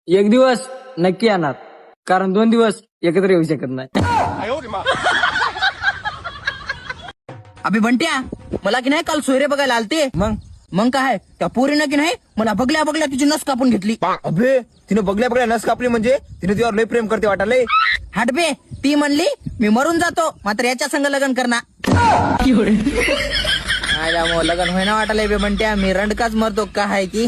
एक दिवस नक्की येणार, कारण 2 दिवस एकत्र येऊ शकत नाही. अबे बंट्या, मला की नाही काल सोयरे बघायला आलते. मग काय त्या पोरीनं की नाही मला बघल्या बघल्या तिची नस कापून घेतली. अबे तिने बघल्या बघल्या नस कापली म्हणजे तिने तुझ्यावर लय प्रेम करते वाटाले. हटबे, ती म्हणली मी मरून जातो मात्र याच्या संग लग्न करणार. लग्न होईना वाटायला बे बंट्या, मी रंडकाच मरतो का आहे की.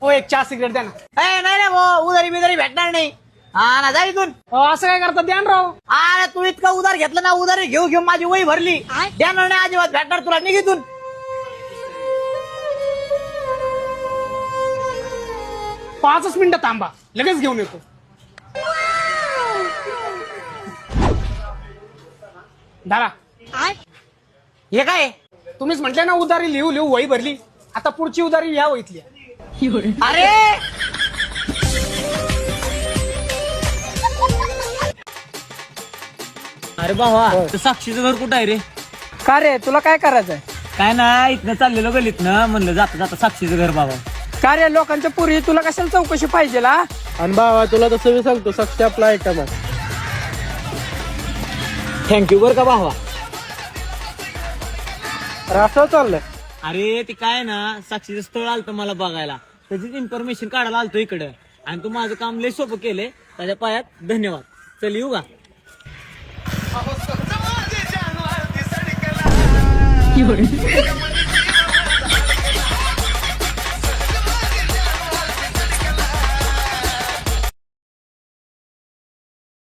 हो एक चहा सिगरेट द्या ना. नाही नाही भाऊ, उधारी बिधारी भेटणार नाही. हा ना, जा इथून. असं काय करतात ध्यान राव. अरे तू इतकं उधार घेतलं ना, उधारी घेऊ घेऊ माझी वही भरली. देणार नाही अजिबात भेटणार तुला, निघितून. 5 मिनिटं थांबा, लगेच घेऊन येतो. दादा हे काय? तुम्हीच म्हटले ना उधारी लिहू लिहू वही भरली, आता पुढची उधारी या वहीतली. अरे अरे भावा, साक्षीचं घर कुठं आहे रे? का रे, तुला काय करायचंय? काय नाही, इथनं चाललेलो गलीतनं, म्हणलं जाता जाता साक्षीचं घर बाबा. का रे, लोकांच्या पुरी तुला कशाला चौकशी पाहिजे ला? आणि बाबा तुला तसं मी सांगतो, साक्षी आपला ऐका मग. थँक्यू बर का भावा. असं चाललंय. अरे ते काय ना, साक्षीचं स्थळ आलतं मला बघायला, त्याचीच इन्फॉर्मेशन काढायला आलतो इकडं, आणि तू माझं काम लय सोपं केलंय, त्याच्या पायात धन्यवाद. चल येऊ का? अहो,